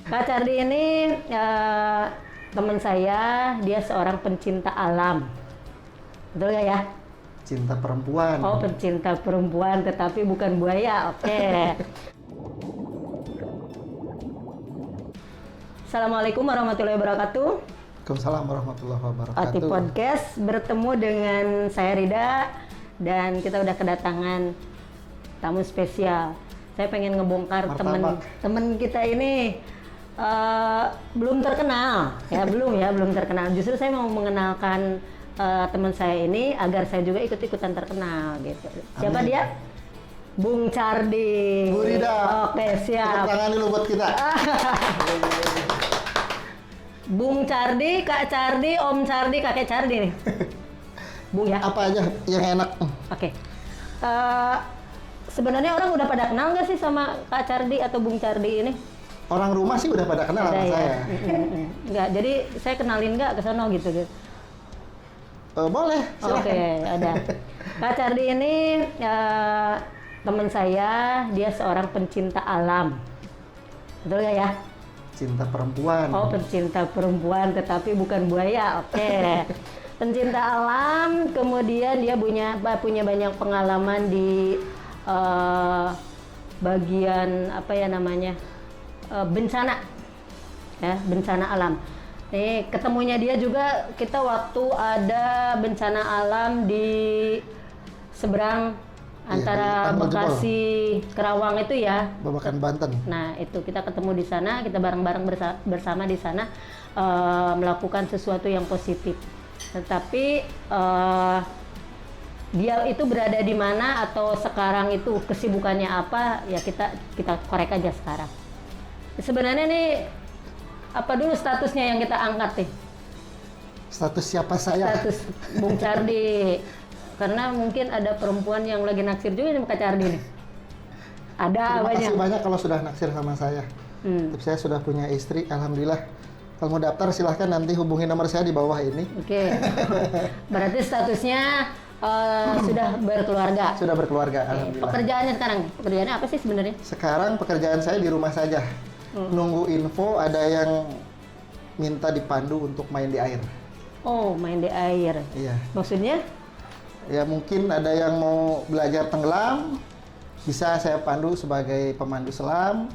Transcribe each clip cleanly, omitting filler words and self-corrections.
Kak Cardi ini teman saya, dia seorang pencinta alam. Betul nggak ya? Cinta perempuan. Oh, pencinta perempuan, tetapi bukan buaya. Oke. Assalamualaikum warahmatullahi wabarakatuh. Waalaikumsalam warahmatullahi wabarakatuh. Ati Podcast bertemu dengan saya Rida dan kita udah kedatangan tamu spesial. Saya pengen ngebongkar temen kita ini belum terkenal, belum terkenal. Justru saya mau mengenalkan teman saya ini agar saya juga ikut-ikutan terkenal gitu. Siapa dia? Bung Cardi. Bu Rida. Oke, siap. Tepuk tangan dulu buat kita. Bung Cardi, Kak Cardi, Om Cardi, Kakek Cardi nih. Bung ya. Apa aja yang enak? Oke. Sebenarnya orang udah pada kenal nggak sih sama Kak Cardi atau Bung Cardi ini? Orang rumah sih udah pada kenal sama ya? saya. Nggak, jadi saya kenalin nggak ke sono gitu. Boleh, silakan. Oke, ada. Kak Cardi ini teman saya, dia seorang pencinta alam. Betul nggak ya? Cinta perempuan. Oh, pencinta perempuan, tetapi bukan buaya. Oke. Pencinta alam, kemudian dia punya banyak pengalaman di bagian apa ya namanya bencana, ya, bencana alam. Nih ketemunya dia juga kita waktu ada bencana alam di seberang antara Bekasi Kerawang itu ya. Babakan Banten. Nah itu kita ketemu di sana, kita bareng-bareng bersama di sana melakukan sesuatu yang positif. Tetapi dia itu berada di mana atau sekarang itu kesibukannya apa ya kita korek aja sekarang. Sebenarnya nih apa dulu statusnya yang kita angkat nih? Status siapa saya? Status Bung Cardi. Karena mungkin ada perempuan yang lagi naksir juga sama Kak Cardi nih. Ada Terima kasih banyak kalau sudah naksir sama saya. Tapi saya sudah punya istri, alhamdulillah. Kalau mau daftar silahkan nanti hubungi nomor saya di bawah ini. Oke. Berarti statusnya sudah berkeluarga. Sudah berkeluarga, alhamdulillah. Pekerjaannya sekarang, pekerjaannya apa sih sebenarnya? Sekarang pekerjaan saya di rumah saja. Nunggu info ada yang minta dipandu untuk main di air. Oh, main di air. Iya. Maksudnya? Ya mungkin ada yang mau belajar tenggelam, bisa saya pandu sebagai pemandu selam.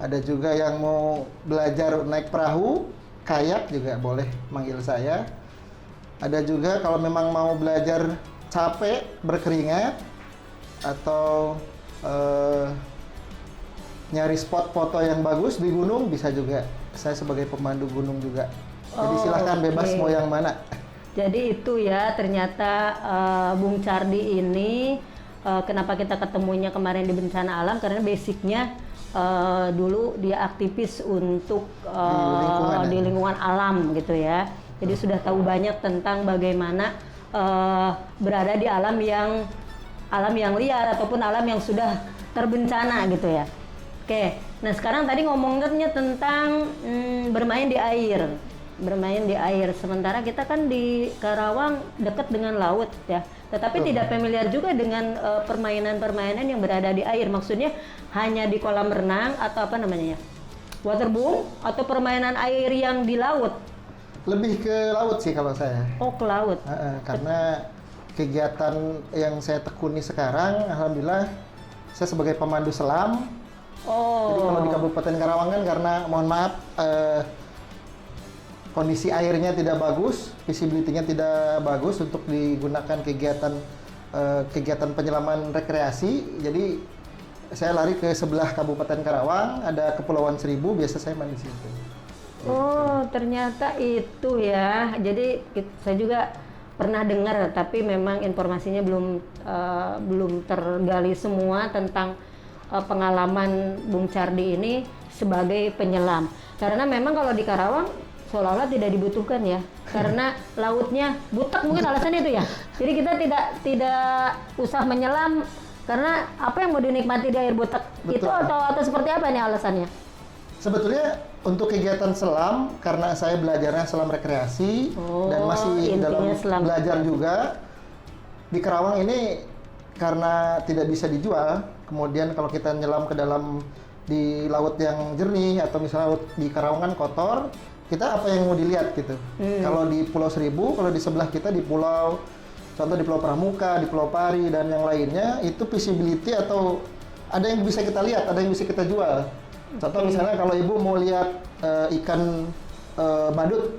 Ada juga yang mau belajar naik perahu, kayak juga boleh manggil saya. Ada juga kalau memang mau belajar capek, berkeringat, atau nyari spot foto yang bagus di gunung, bisa juga. Saya sebagai pemandu gunung juga. Jadi silahkan bebas mau yang mana. Jadi itu ya ternyata Bung Cardi ini kenapa kita ketemunya kemarin di bencana alam, karena basicnya dulu dia aktivis untuk di lingkungan alam gitu ya. Jadi sudah tahu banyak tentang bagaimana berada di alam yang liar ataupun alam yang sudah terbencana gitu ya. Oke, nah sekarang tadi ngomongnya tentang bermain di air. Bermain di air, sementara kita kan di Karawang dekat dengan laut ya. Tetapi tidak familiar juga dengan permainan-permainan yang berada di air. Maksudnya hanya di kolam renang atau apa namanya ya? Waterboom atau permainan air yang di laut? Lebih ke laut sih kalau saya. Oh, ke laut. Karena kegiatan yang saya tekuni sekarang, alhamdulillah saya sebagai pemandu selam. Oh. Jadi kalau di Kabupaten Karawang kan karena mohon maaf kondisi airnya tidak bagus, visibility-nya tidak bagus untuk digunakan kegiatan penyelaman rekreasi. Jadi saya lari ke sebelah Kabupaten Karawang, ada Kepulauan Seribu, biasa saya main di situ. Oh, ternyata itu ya. Jadi saya juga pernah dengar, tapi memang informasinya belum tergali semua tentang pengalaman Bung Cardi ini sebagai penyelam. Karena memang kalau di Karawang seolah-olah tidak dibutuhkan ya, karena lautnya butek mungkin alasannya itu ya. Jadi kita tidak usah menyelam karena apa yang mau dinikmati di air butek. Betul. Itu atau seperti apa nih alasannya? Sebetulnya untuk kegiatan selam, karena saya belajarnya selam rekreasi dan masih dalam belajar juga, di Karawang ini karena tidak bisa dijual, kemudian kalau kita nyelam ke dalam di laut yang jernih atau misalnya laut di Karawang kan kotor, kita apa yang mau dilihat gitu. Kalau di Pulau Seribu, kalau di sebelah kita di pulau, contoh di Pulau Pramuka, di Pulau Pari dan yang lainnya, itu visibility atau ada yang bisa kita lihat, ada yang bisa kita jual. Contoh misalnya kalau ibu mau lihat ikan badut,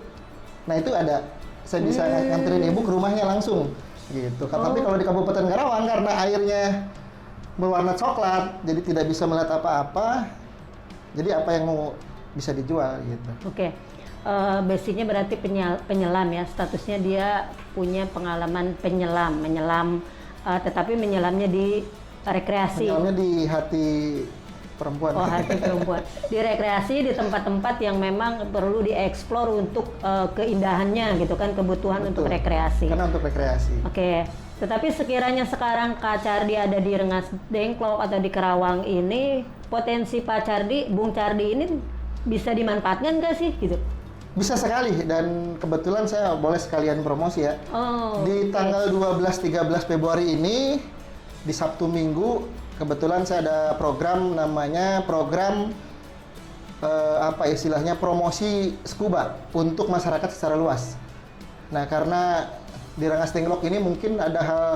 nah itu ada, saya bisa nganterin ibu ke rumahnya langsung gitu. Tapi kalau di Kabupaten Karawang karena airnya berwarna coklat, jadi tidak bisa melihat apa-apa, jadi apa yang mau bisa dijual gitu. Oke. Basicnya berarti penyelam ya, statusnya dia punya pengalaman menyelam, tetapi menyelamnya di rekreasi. Menyelamnya di hati perempuan. Oh, hati perempuan. Di rekreasi di tempat-tempat yang memang perlu dieksplor untuk keindahannya gitu kan, kebutuhan Betul. untuk rekreasi. Karena untuk rekreasi. Oke. Tetapi sekiranya sekarang Kak Cardi ada di Rengas Dengklok atau di Karawang ini, potensi Pak Cardi, Bung Cardi ini bisa dimanfaatkan nggak sih gitu? Bisa sekali, dan kebetulan saya boleh sekalian promosi ya. Oh, Di tanggal 12-13 Februari ini, di Sabtu Minggu, kebetulan saya ada program namanya program apa istilahnya promosi scuba untuk masyarakat secara luas. Nah, karena di Rengas Dengklok ini mungkin ada hal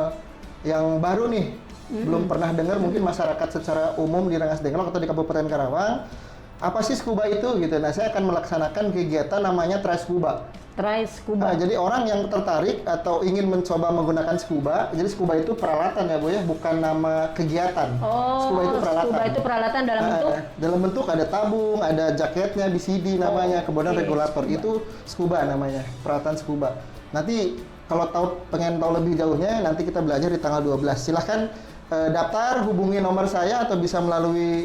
yang baru nih, belum pernah dengar mungkin masyarakat secara umum di Rengas Dengklok atau di Kabupaten Karawang. Apa sih scuba itu gitu? Nah, saya akan melaksanakan kegiatan namanya Try Scuba. try scuba. Nah, jadi orang yang tertarik atau ingin mencoba menggunakan scuba, jadi scuba itu peralatan ya Bu ya, bukan nama kegiatan. Oh, Scuba itu peralatan. Scuba itu peralatan dalam bentuk? Dalam bentuk ada tabung, ada jaketnya, BCD namanya, kemudian oke. regulator. Itu scuba namanya, peralatan scuba. Nanti kalau pengen tahu lebih jauhnya, nanti kita belajar di tanggal 12. Silahkan daftar, hubungi nomor saya atau bisa melalui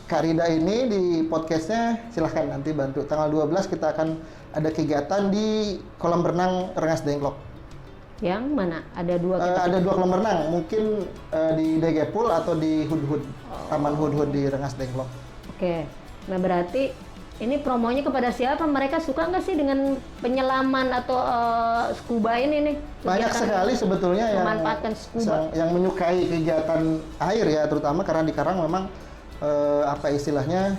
Kak Rida ini di podcastnya, silahkan nanti bantu. Tanggal 12 kita akan ada kegiatan di kolam renang Rengas Dengklok. Yang mana? Ada dua. Ada 2 kolam renang, mungkin di Degepul atau di Hudhud, Taman Hudhud di Rengas Dengklok. Oke. Nah berarti ini promonya kepada siapa? Mereka suka nggak sih dengan penyelaman atau scuba ini nih? Banyak Kegiatan sekali sebetulnya memanfaatkan scuba. yang menyukai kegiatan air ya, terutama karena di Karang memang apa istilahnya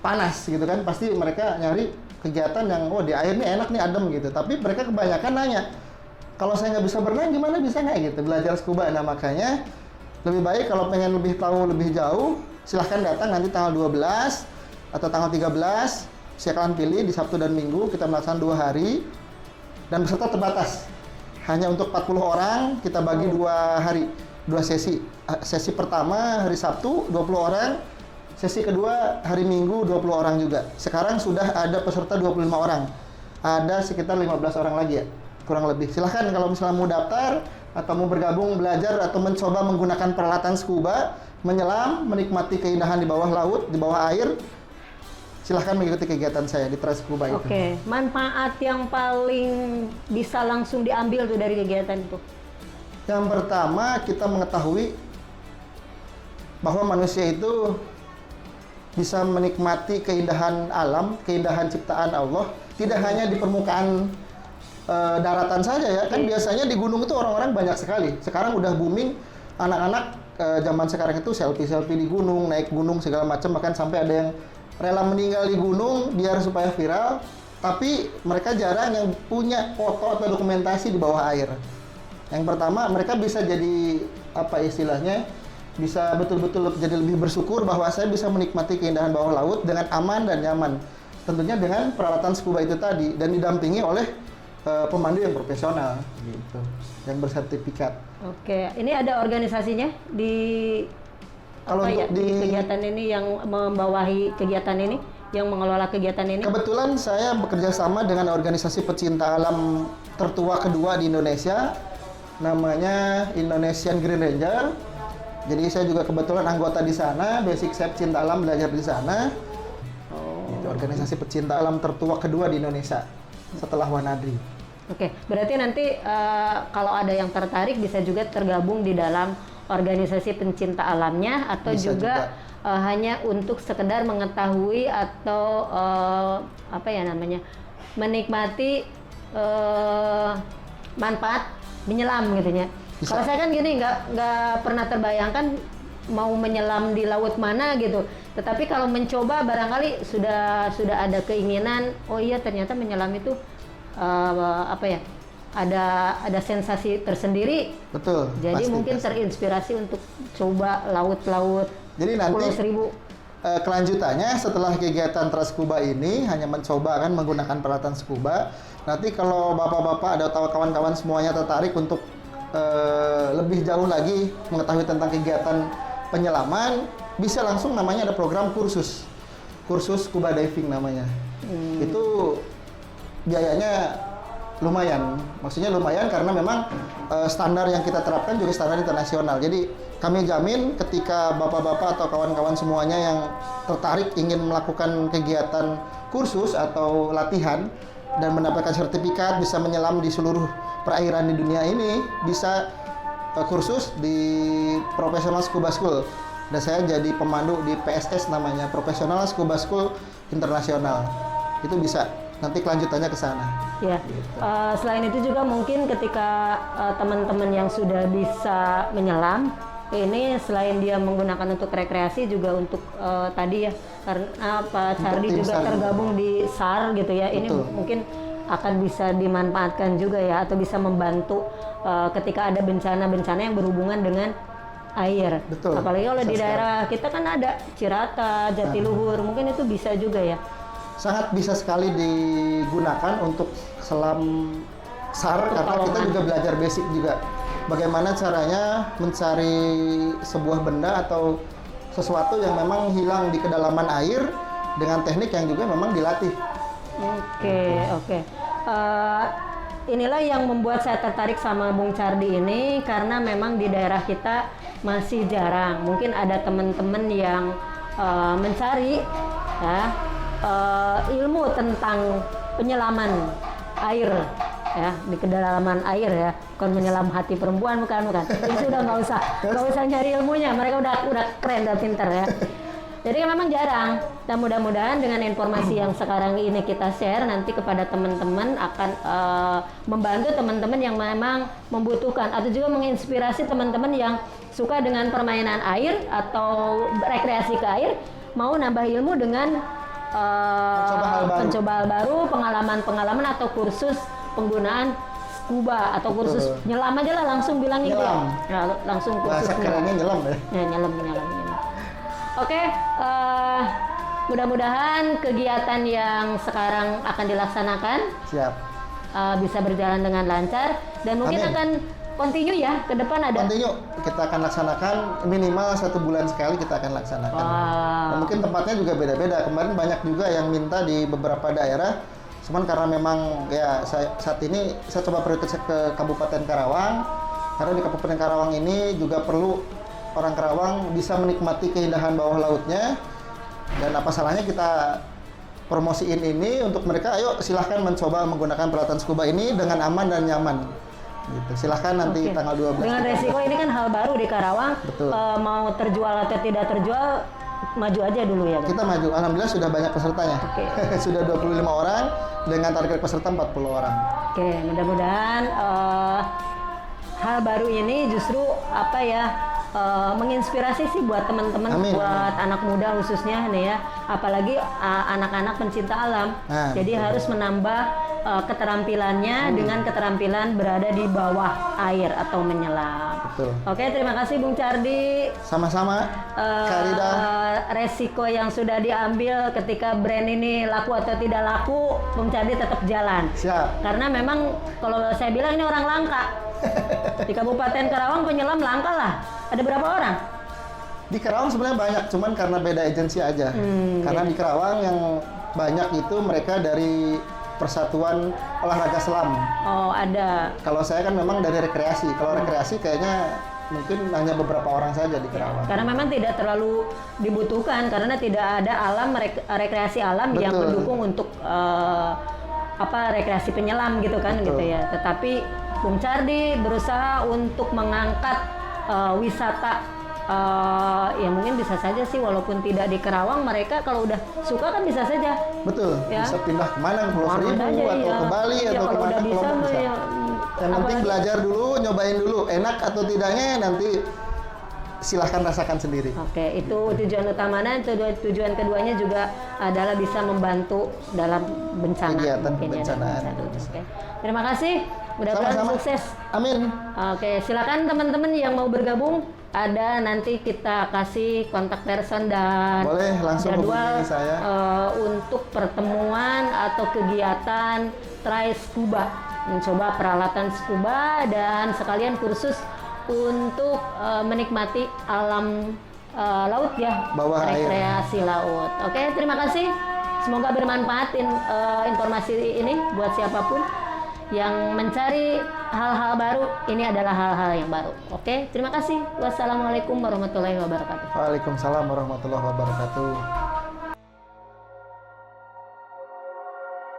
panas gitu kan, pasti mereka nyari kegiatan yang di air nih enak nih, adem gitu. Tapi mereka kebanyakan nanya, kalau saya nggak bisa berenang gimana bisa nggak gitu belajar scuba. Nah makanya lebih baik kalau pengen lebih tahu lebih jauh, silahkan datang nanti tanggal 12 atau tanggal 13, silakan pilih di Sabtu dan Minggu. Kita melaksanakan 2 hari dan peserta terbatas, hanya untuk 40 orang. Kita bagi 2 hari, 2 sesi. Sesi pertama hari Sabtu 20 orang, sesi kedua hari Minggu 20 orang juga. Sekarang sudah ada peserta 25 orang. Ada sekitar 15 orang lagi ya, kurang lebih. Silahkan kalau misalnya mau daftar atau mau bergabung belajar atau mencoba menggunakan peralatan scuba, menyelam, menikmati keindahan di bawah laut, di bawah air, silahkan mengikuti kegiatan saya di Try Scuba itu. Oke. Manfaat yang paling bisa langsung diambil tuh dari kegiatan itu? Yang pertama, kita mengetahui bahwa manusia itu bisa menikmati keindahan alam, keindahan ciptaan Allah, tidak hanya di permukaan daratan saja ya. Kan biasanya di gunung itu orang-orang banyak sekali. Sekarang udah booming, anak-anak zaman sekarang itu selfie-selfie di gunung, naik gunung segala macam, bahkan sampai ada yang rela meninggal di gunung biar supaya viral. Tapi mereka jarang yang punya foto atau dokumentasi di bawah air. Yang pertama, mereka bisa jadi apa istilahnya, bisa betul-betul jadi lebih bersyukur bahwa saya bisa menikmati keindahan bawah laut dengan aman dan nyaman. Tentunya dengan peralatan scuba itu tadi, dan didampingi oleh pemandu yang profesional gitu, yang bersertifikat. Oke, ini ada organisasinya di Kalau untuk di kegiatan ini yang membawahi kegiatan ini, yang mengelola kegiatan ini? Kebetulan saya bekerja sama dengan organisasi pecinta alam tertua kedua di Indonesia, namanya Indonesian Green Ranger. Jadi saya juga kebetulan anggota di sana, basic saya pecinta alam, belajar di sana. Itu organisasi pecinta alam tertua kedua di Indonesia setelah Wanadri. Oke, berarti nanti kalau ada yang tertarik bisa juga tergabung di dalam organisasi pencinta alamnya, atau Bisa juga hanya untuk sekedar mengetahui atau apa ya namanya, menikmati manfaat menyelam gitu ya. Bisa. Kalau saya kan gini, nggak pernah terbayangkan mau menyelam di laut mana gitu. Tetapi kalau mencoba barangkali sudah ada keinginan. Oh iya, ternyata menyelam itu apa ya? Ada sensasi tersendiri. Betul. Jadi pasti, mungkin pasti. terinspirasi untuk coba laut-laut Jadi nanti Pulau Seribu. kelanjutannya setelah kegiatan Traskuba ini hanya mencoba kan menggunakan peralatan scuba. Nanti kalau bapak-bapak atau kawan-kawan semuanya tertarik untuk lebih jauh lagi mengetahui tentang kegiatan penyelaman, bisa langsung namanya ada program kursus scuba diving namanya. Itu biayanya lumayan, maksudnya lumayan karena memang standar yang kita terapkan juga standar internasional. Jadi kami jamin ketika bapak-bapak atau kawan-kawan semuanya yang tertarik ingin melakukan kegiatan kursus atau latihan dan mendapatkan sertifikat bisa menyelam di seluruh perairan di dunia ini, bisa kursus di Professional Scuba School. Dan saya jadi pemandu di PSS namanya, Professional Scuba School Internasional. Itu bisa, nanti kelanjutannya ke sana. Ya, selain itu juga mungkin ketika teman-teman yang sudah bisa menyelam, ini selain dia menggunakan untuk rekreasi juga untuk tadi ya, karena Pak Cardi tim juga SAR tergabung di SAR gitu ya. Ini Betul. mungkin akan bisa dimanfaatkan juga ya, atau bisa membantu ketika ada bencana-bencana yang berhubungan dengan air. Betul. Apalagi kalau di Bisa daerah kita kan ada Cirata, Jatiluhur, mungkin itu bisa juga ya. Sangat bisa sekali digunakan untuk selam SAR karena kita Pertolongan. juga belajar basic juga. Bagaimana caranya mencari sebuah benda atau sesuatu yang memang hilang di kedalaman air dengan teknik yang juga memang dilatih. Oke. Inilah yang membuat saya tertarik sama Bung Cardi ini, karena memang di daerah kita masih jarang. Mungkin ada teman-teman yang mencari ya, ilmu tentang penyelaman air ya, di kedalaman air ya, bukan menyelam hati perempuan, bukan. Itu udah nggak usah nyari ilmunya, mereka udah keren, udah pintar ya. Jadi kan memang jarang, dan mudah-mudahan dengan informasi yang sekarang ini kita share nanti kepada teman-teman akan membantu teman-teman yang memang membutuhkan, atau juga menginspirasi teman-teman yang suka dengan permainan air atau rekreasi ke air, mau nambah ilmu dengan mencoba hal baru, pengalaman-pengalaman atau kursus penggunaan scuba atau kursus Betul. nyelam aja lah, langsung bilangin Nyelam. ya. Langsung kursus Bahasa kerennya nyelam ya. Ya, nyelam. Oke, mudah-mudahan kegiatan yang sekarang akan dilaksanakan Siap. bisa berjalan dengan lancar, dan mungkin Amin. akan continue ya ke depan ada. Continue, kita akan laksanakan minimal 1 bulan sekali kita akan laksanakan. Wow. Dan mungkin tempatnya juga beda-beda. Kemarin banyak juga yang minta di beberapa daerah. Cuman karena memang ya saat ini saya coba prioritas ke Kabupaten Karawang. Karena di Kabupaten Karawang ini juga perlu orang Karawang bisa menikmati keindahan bawah lautnya. Dan apa salahnya kita promosiin ini untuk mereka, ayo silahkan mencoba menggunakan peralatan scuba ini dengan aman dan nyaman. Gitu. Silahkan nanti Oke. tanggal 12. Dengan resiko ini kan hal baru di Karawang. Betul. Mau terjual atau tidak terjual, maju aja dulu ya, Bang. Kita maju, alhamdulillah sudah banyak pesertanya. Oke. Sudah 25 orang dengan target peserta 40 orang. Oke, mudah-mudahan hal baru ini justru apa ya, menginspirasi sih buat teman-teman, Amin. buat anak muda khususnya nih ya, apalagi anak-anak pencinta alam. Nah, Jadi betul. harus menambah keterampilannya dengan keterampilan berada di bawah air atau menyelam. Betul. Oke, terima kasih Bung Cardi. Sama-sama, Kak Rida. Resiko yang sudah diambil ketika brand ini laku atau tidak laku, Bung Cardi tetap jalan. Siap. Karena memang kalau saya bilang ini orang langka. Di Kabupaten Karawang penyelam langka lah. Ada berapa orang? Di Karawang sebenarnya banyak, cuman karena beda agensi aja. Karena di Karawang yang banyak itu mereka dari Persatuan Olahraga Selam. Oh, ada. Kalau saya kan memang dari rekreasi. Kalau rekreasi kayaknya mungkin hanya beberapa orang saja di Karawang. Karena memang tidak terlalu dibutuhkan, karena tidak ada alam rekreasi alam yang Betul. mendukung untuk rekreasi penyelam gitu kan. Betul. Gitu ya. Tetapi Bung Cardi berusaha untuk mengangkat wisata, ya mungkin bisa saja sih walaupun tidak di Karawang, mereka kalau udah suka kan bisa saja. Betul, Ya. bisa pindah kemana, ke Pulau Kemana Seribu aja, atau iya. ke Bali Ya, atau kalau kemana udah ke bisa, Lombok bisa. ya, Yang penting Apalagi- belajar dulu, nyobain dulu, enak atau tidaknya nanti silahkan rasakan sendiri. Oke, itu tujuan utamanya. Tujuan keduanya juga adalah bisa membantu dalam bencana. Kegiatan Mungkin ya, dalam kebencanaan. bencana. Oke. Terima kasih. Mudah-mudahan Sama-sama. sukses. Amin. Oke, silakan teman-teman yang mau bergabung. Ada nanti kita kasih kontak person dan Boleh langsung jadwal hubungi saya. Untuk pertemuan atau kegiatan try scuba, mencoba peralatan scuba dan sekalian kursus untuk menikmati alam laut ya, Bawah air. rekreasi laut. Oke, terima kasih. Semoga bermanfaat informasi ini buat siapapun yang mencari hal-hal baru. Ini adalah hal-hal yang baru. Oke, terima kasih. Wassalamualaikum warahmatullahi wabarakatuh. Waalaikumsalam warahmatullahi wabarakatuh.